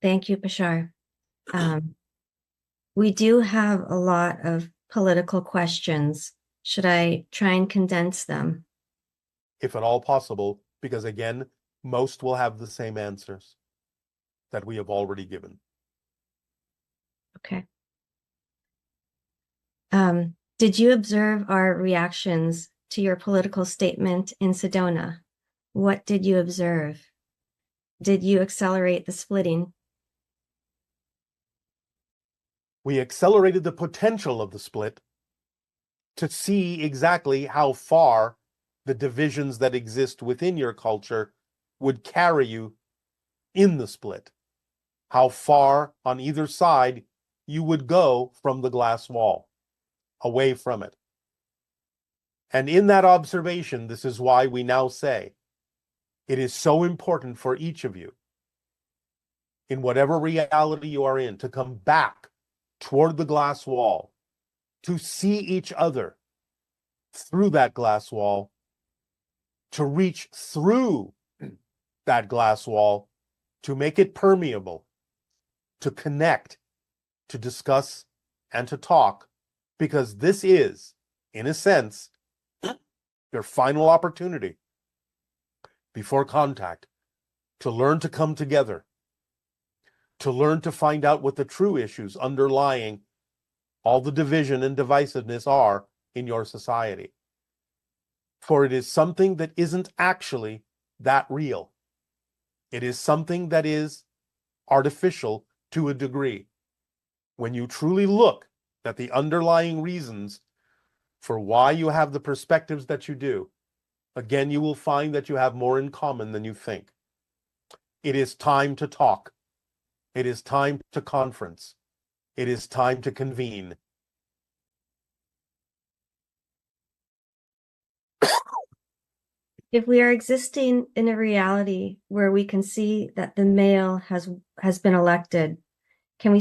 Thank you, Bashar. We do have a lot of political questions. Should I try and condense them? If at all possible, because again, most will have the same answers that we have already given. Okay. Did you observe our reactions to your political statement in Sedona? What did you observe? Did you accelerate the splitting? We accelerated the potential of the split to see exactly how far the divisions that exist within your culture would carry you in the split, how far on either side you would go from the glass wall, away from it. And in that observation, this is why we now say it is so important for each of you, in whatever reality you are in, to come back toward the glass wall, to see each other through that glass wall, to reach through that glass wall, to make it permeable, to connect, to discuss, and to talk, because this is, in a sense, your final opportunity before contact to learn to come together, to learn to find out what the true issues underlying all the division and divisiveness are in your society. For it is something that isn't actually that real. It is something that is artificial to a degree. When you truly look at the underlying reasons for why you have the perspectives that you do, again, you will find that you have more in common than you think. It is time to talk. It is time to conference. It is time to convene. If we are existing in a reality where we can see that the male has been elected, can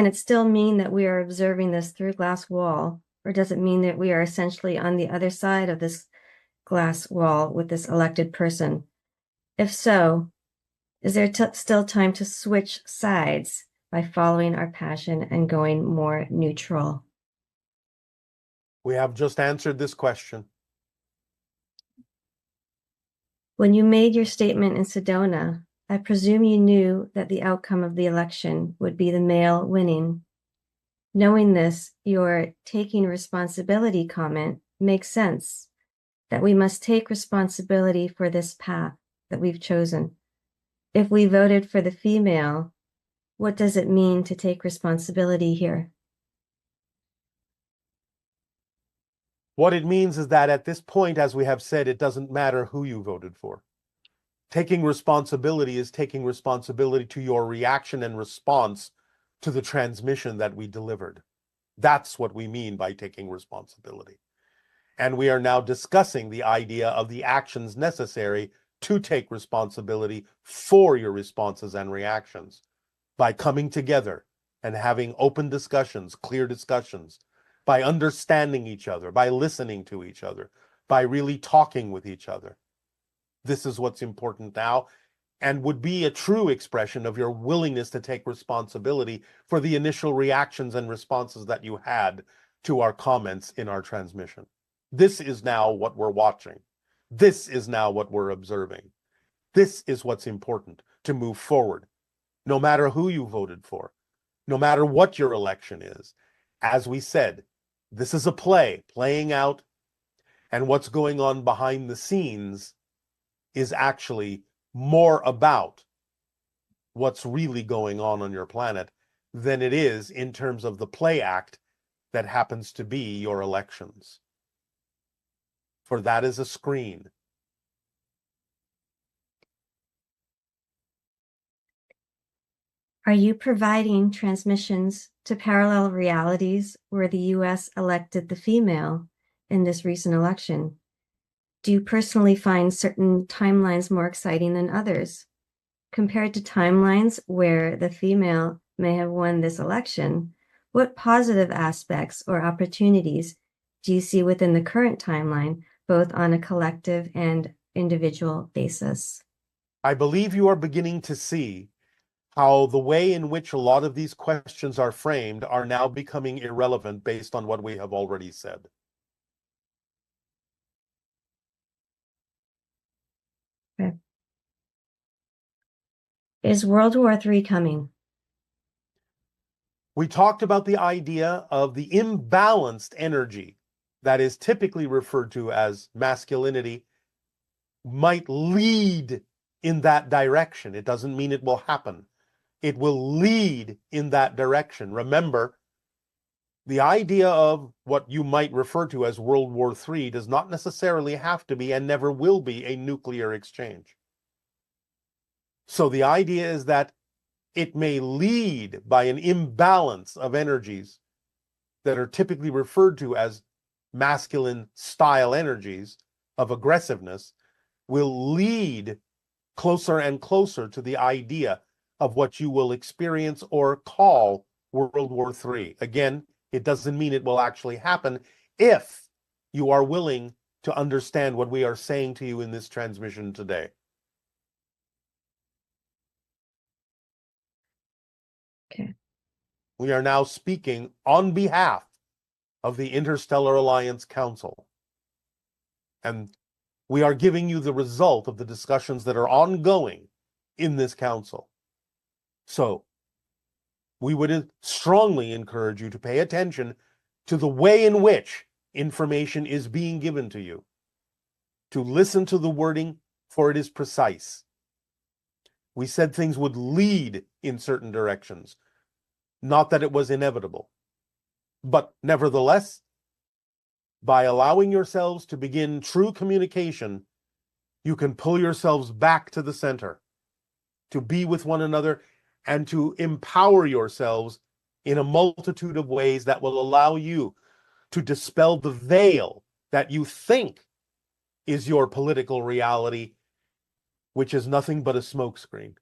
it still mean that we are observing this through a glass wall, or does it mean that we are essentially on the other side of this glass wall with this elected person? If so, is there still time to switch sides by following our passion and going more neutral? We have just answered this question. When you made your statement in Sedona, I presume you knew that the outcome of the election would be the male winning. Knowing this, your taking responsibility comment makes sense, that we must take responsibility for this path that we've chosen. If we voted for the female, what does it mean to take responsibility here? What it means is that at this point, as we have said, it doesn't matter who you voted for. Taking responsibility is taking responsibility to your reaction and response to the transmission that we delivered. That's what we mean by taking responsibility. And we are now discussing the idea of the actions necessary to take responsibility for your responses and reactions by coming together and having open discussions, clear discussions, by understanding each other, by listening to each other, by really talking with each other. This is what's important now, and would be a true expression of your willingness to take responsibility for the initial reactions and responses that you had to our comments in our transmission. This is now what we're watching. This is now what we're observing. This is what's important to move forward, no matter who you voted for, no matter what your election is. As we said, this is a play playing out, and what's going on behind the scenes is actually more about what's really going on your planet than it is in terms of the play act that happens to be your elections. For that is a screen. Are you providing transmissions to parallel realities where the US elected the female in this recent election? Do you personally find certain timelines more exciting than others? Compared to timelines where the female may have won this election, what positive aspects or opportunities do you see within the current timeline, both on a collective and individual basis? I believe you are beginning to see how the way in which a lot of these questions are framed are now becoming irrelevant based on what we have already said. Okay. Is World War III coming? We talked about the idea of the imbalanced energy that is typically referred to as masculinity might lead in that direction. It doesn't mean it will happen. It will lead in that direction. Remember, the idea of what you might refer to as World War III does not necessarily have to be and never will be a nuclear exchange. So the idea is that it may lead by an imbalance of energies that are typically referred to as masculine style energies of aggressiveness, will lead closer and closer to the idea of what you will experience or call World War III. Again, it doesn't mean it will actually happen if you are willing to understand what we are saying to you in this transmission today. Okay. We are now speaking on behalf of the Interstellar Alliance Council. And we are giving you the result of the discussions that are ongoing in this council. So we would strongly encourage you to pay attention to the way in which information is being given to you, to listen to the wording, for it is precise. We said things would lead in certain directions, not that it was inevitable. But nevertheless, by allowing yourselves to begin true communication, you can pull yourselves back to the center, to be with one another, and to empower yourselves in a multitude of ways that will allow you to dispel the veil that you think is your political reality, which is nothing but a smokescreen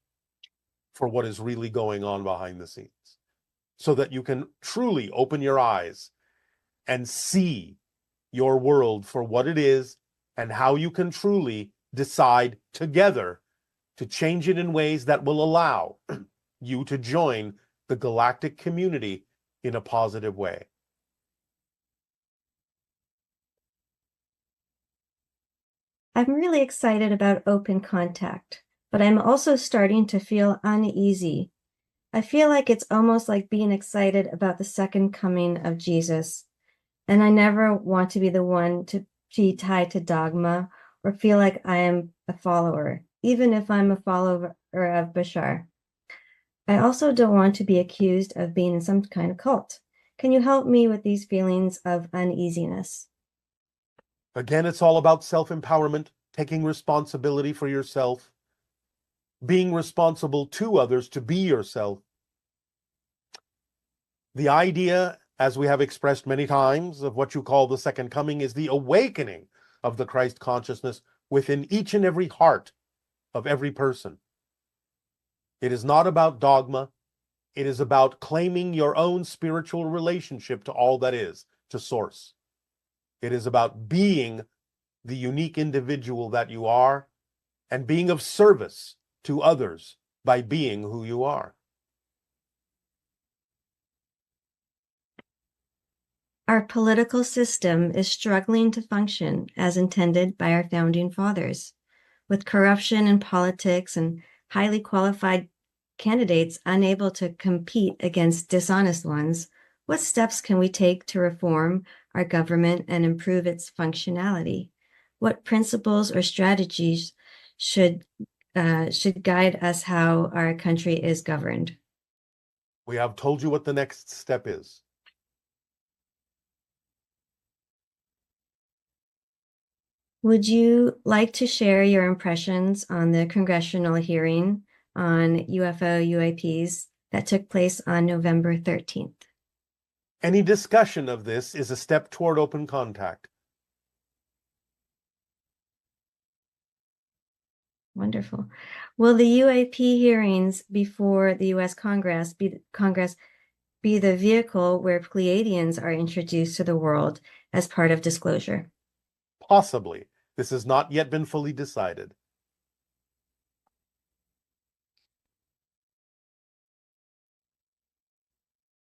for what is really going on behind the scenes, so that you can truly open your eyes and see your world for what it is and how you can truly decide together to change it in ways that will allow you to join the galactic community in a positive way. I'm really excited about open contact, but I'm also starting to feel uneasy. I feel like it's almost like being excited about the second coming of Jesus. And I never want to be the one to be tied to dogma or feel like I am a follower, even if I'm a follower of Bashar. I also don't want to be accused of being in some kind of cult. Can you help me with these feelings of uneasiness? Again, it's all about self-empowerment, taking responsibility for yourself, being responsible to others to be yourself. The idea, as we have expressed many times, of what you call the second coming is the awakening of the Christ consciousness within each and every heart of every person. It is not about dogma. It is about claiming your own spiritual relationship to all that is, to Source. It is about being the unique individual that you are and being of service to others by being who you are. Our political system is struggling to function as intended by our founding fathers, with corruption in politics and highly qualified candidates unable to compete against dishonest ones. What steps can we take to reform our government and improve its functionality? What principles or strategies should guide us how our country is governed? We have told you what the next step is. Would you like to share your impressions on the congressional hearing on UFO UAPs that took place on November 13th? Any discussion of this is a step toward open contact. Wonderful. Will the UAP hearings before the U.S. Congress be the vehicle where Pleiadians are introduced to the world as part of disclosure? Possibly. This has not yet been fully decided.